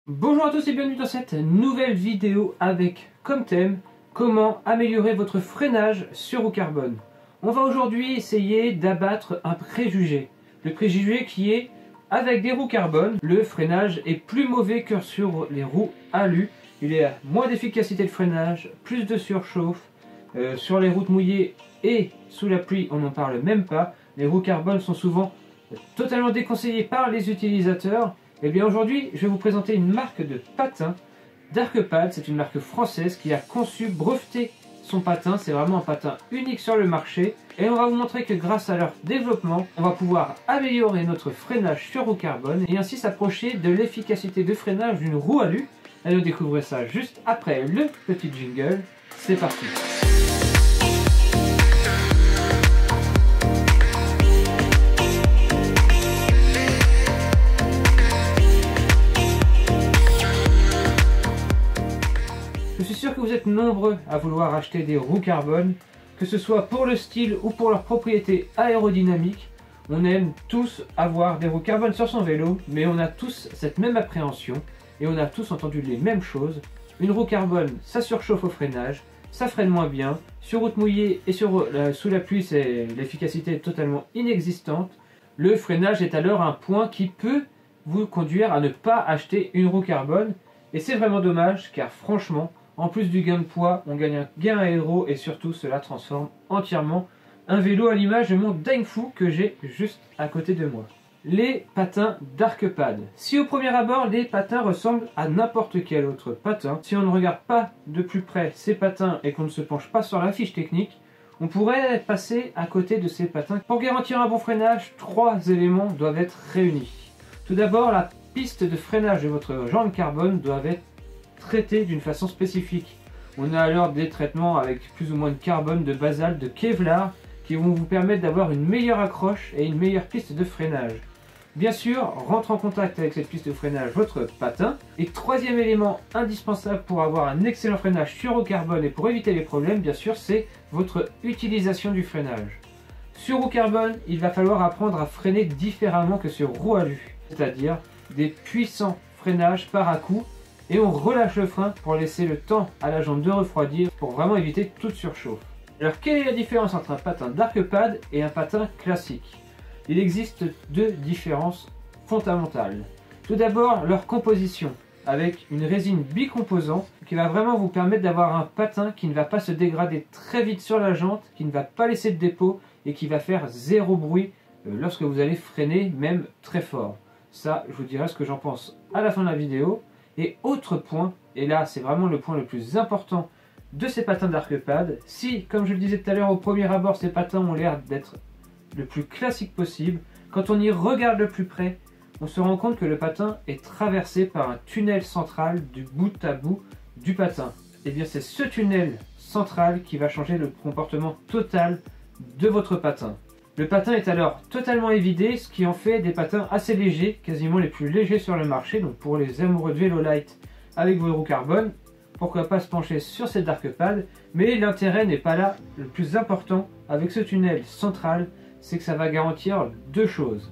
Bonjour à tous et bienvenue dans cette nouvelle vidéo avec comme thème comment améliorer votre freinage sur roue carbone. On va aujourd'hui essayer d'abattre un préjugé. Le préjugé qui est avec des roues carbone, le freinage est plus mauvais que sur les roues alu. Il y a moins d'efficacité de freinage, plus de surchauffe. Sur les routes mouillées et sous la pluie, on n'en parle même pas. Les roues carbone sont souvent totalement déconseillées par les utilisateurs. Et bien aujourd'hui, je vais vous présenter une marque de patin, Darkpad. C'est une marque française qui a conçu, breveté son patin. C'est vraiment un patin unique sur le marché. Et on va vous montrer que grâce à leur développement, on va pouvoir améliorer notre freinage sur roue carbone et ainsi s'approcher de l'efficacité de freinage d'une roue alu. Allez, vous découvrez ça juste après le petit jingle. C'est parti! Je suis sûr que vous êtes nombreux à vouloir acheter des roues carbone, que ce soit pour le style ou pour leurs propriétés aérodynamiques. On aime tous avoir des roues carbone sur son vélo, mais on a tous cette même appréhension et on a tous entendu les mêmes choses. Une roue carbone, ça surchauffe au freinage, ça freine moins bien. Sur route mouillée et sous la pluie, l'efficacité est totalement inexistante. Le freinage est alors un point qui peut vous conduire à ne pas acheter une roue carbone. Et c'est vraiment dommage car franchement, en plus du gain de poids, on gagne un gain aéro et surtout cela transforme entièrement un vélo à l'image de mon Dingfu que j'ai juste à côté de moi. Les patins Darkpad. Si au premier abord les patins ressemblent à n'importe quel autre patin, si on ne regarde pas de plus près ces patins et qu'on ne se penche pas sur la fiche technique, on pourrait passer à côté de ces patins. Pour garantir un bon freinage, 3 éléments doivent être réunis. Tout d'abord, la piste de freinage de votre jante carbone doivent être traitées d'une façon spécifique. On a alors des traitements avec plus ou moins de carbone, de basalte, de Kevlar qui vont vous permettre d'avoir une meilleure accroche et une meilleure piste de freinage. Bien sûr, rentre en contact avec cette piste de freinage votre patin. Et troisième élément indispensable pour avoir un excellent freinage sur roue carbone et pour éviter les problèmes, bien sûr, c'est votre utilisation du freinage. Sur roue carbone, il va falloir apprendre à freiner différemment que sur roue alu, c'est-à-dire des puissants freinages par à-coups et on relâche le frein pour laisser le temps à la jante de refroidir pour vraiment éviter toute surchauffe. Alors quelle est la différence entre un patin Darkpad et un patin classique? Il existe deux différences fondamentales. Tout d'abord leur composition avec une résine bicomposant qui va vraiment vous permettre d'avoir un patin qui ne va pas se dégrader très vite sur la jante, qui ne va pas laisser de dépôt et qui va faire zéro bruit lorsque vous allez freiner, même très fort. Ça, je vous dirai ce que j'en pense à la fin de la vidéo. Et autre point, et là c'est vraiment le point le plus important de ces patins Darkpad, si, comme je le disais tout à l'heure, au premier abord, ces patins ont l'air d'être le plus classique possible, quand on y regarde de plus près, on se rend compte que le patin est traversé par un tunnel central du bout à bout du patin. Et bien c'est ce tunnel central qui va changer le comportement total de votre patin. Le patin est alors totalement évidé, ce qui en fait des patins assez légers, quasiment les plus légers sur le marché. Donc pour les amoureux de vélo light avec vos roues carbone, pourquoi pas se pencher sur ces Darkpad. Mais l'intérêt n'est pas là. Le plus important avec ce tunnel central, c'est que ça va garantir deux choses.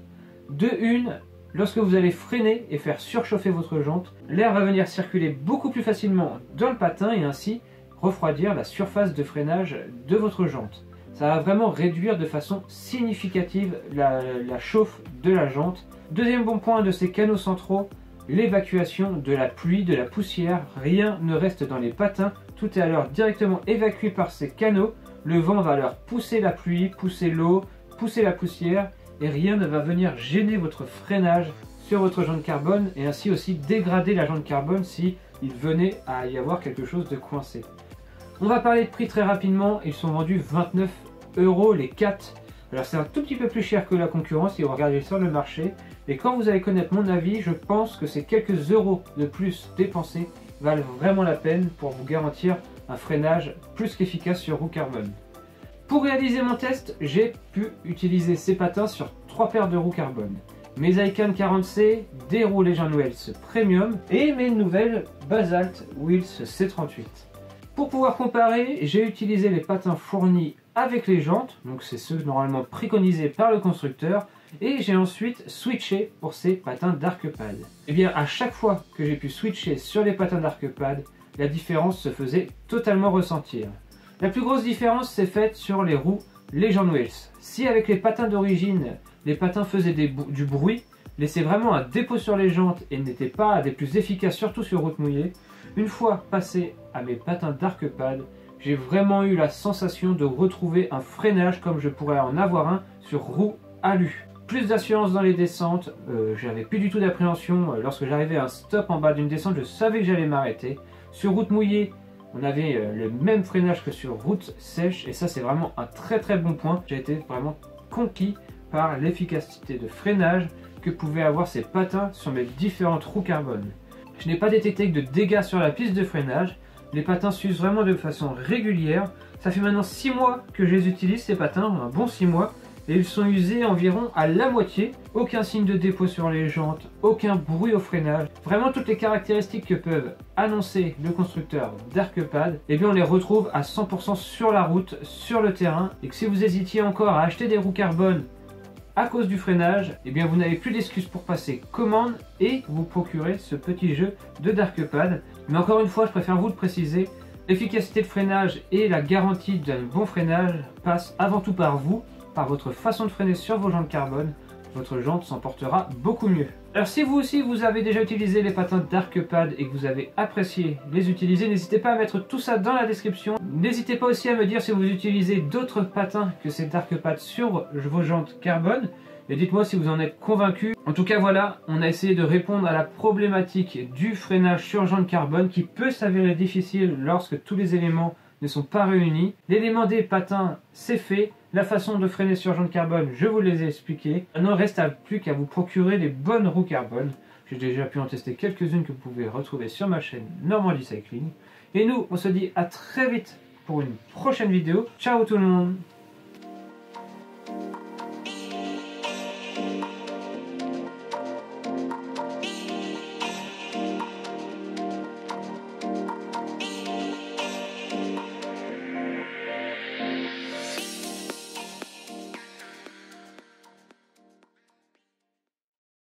De une, lorsque vous allez freiner et faire surchauffer votre jante, l'air va venir circuler beaucoup plus facilement dans le patin et ainsi refroidir la surface de freinage de votre jante. Ça va vraiment réduire de façon significative la chauffe de la jante. Deuxième bon point de ces canaux centraux, l'évacuation de la pluie, de la poussière. Rien ne reste dans les patins, tout est alors directement évacué par ces canaux. Le vent va alors pousser la pluie, pousser l'eau, pousser la poussière et rien ne va venir gêner votre freinage sur votre jante carbone et ainsi aussi dégrader la jante carbone si il venait à y avoir quelque chose de coincé. On va parler de prix très rapidement, ils sont vendus 29 € les 4. Alors c'est un tout petit peu plus cher que la concurrence si vous regardez sur le marché. Et quand vous allez connaître mon avis, je pense que ces quelques euros de plus dépensés valent vraiment la peine pour vous garantir un freinage plus qu'efficace sur roue carbone. Pour réaliser mon test, j'ai pu utiliser ces patins sur 3 paires de roues carbone. Mes Icon 40C, des roues Legend Wheels Premium et mes nouvelles Basalt Wheels C38. Pour pouvoir comparer, j'ai utilisé les patins fournis avec les jantes, donc c'est ceux normalement préconisés par le constructeur, Et j'ai ensuite switché pour ces patins d'Arcpad. Et bien à chaque fois que j'ai pu switcher sur les patins d'Arcpad, la différence se faisait totalement ressentir. La plus grosse différence s'est faite sur les roues Legend Wheels. Si avec les patins d'origine, les patins faisaient du bruit, laissaient vraiment un dépôt sur les jantes et n'étaient pas des plus efficaces, surtout sur route mouillée, une fois passé à mes patins d'Arcpad, j'ai vraiment eu la sensation de retrouver un freinage comme je pourrais en avoir un sur roue alu. Plus d'assurance dans les descentes, j'avais plus du tout d'appréhension. Lorsque j'arrivais à un stop en bas d'une descente, je savais que j'allais m'arrêter. Sur route mouillée, on avait le même freinage que sur route sèche et ça c'est vraiment un très bon point. J'ai été vraiment conquis par l'efficacité de freinage que pouvaient avoir ces patins sur mes différentes roues carbone. Je n'ai pas détecté de dégâts sur la piste de freinage. Les patins s'usent vraiment de façon régulière. Ça fait maintenant 6 mois que je les utilise ces patins, un bon 6 mois. Et ils sont usés environ à la moitié. Aucun signe de dépôt sur les jantes, aucun bruit au freinage. Vraiment toutes les caractéristiques que peuvent annoncer le constructeur d'Arcpad, eh bien on les retrouve à 100% sur la route, sur le terrain. Et que si vous hésitiez encore à acheter des roues carbone à cause du freinage, eh bien vous n'avez plus d'excuses pour passer commande et vous procurer ce petit jeu de d'Arcpad. Mais encore une fois, je préfère vous le préciser, l'efficacité de freinage et la garantie d'un bon freinage passent avant tout par vous, par votre façon de freiner sur vos jantes carbone. Votre jante s'en portera beaucoup mieux. Alors si vous aussi vous avez déjà utilisé les patins d'Arcpad et que vous avez apprécié les utiliser, n'hésitez pas à mettre tout ça dans la description. N'hésitez pas aussi à me dire si vous utilisez d'autres patins que ces d'Arcpad sur vos jantes carbone. Et dites-moi si vous en êtes convaincu. En tout cas voilà, on a essayé de répondre à la problématique du freinage sur jantes carbone qui peut s'avérer difficile lorsque tous les éléments ne sont pas réunis. L'élément des patins, c'est fait. La façon de freiner sur jantes carbone, je vous les ai expliquées. Maintenant, il ne reste plus qu'à vous procurer les bonnes roues carbone. J'ai déjà pu en tester quelques-unes que vous pouvez retrouver sur ma chaîne Normandie Cycling. Et nous, on se dit à très vite pour une prochaine vidéo. Ciao tout le monde!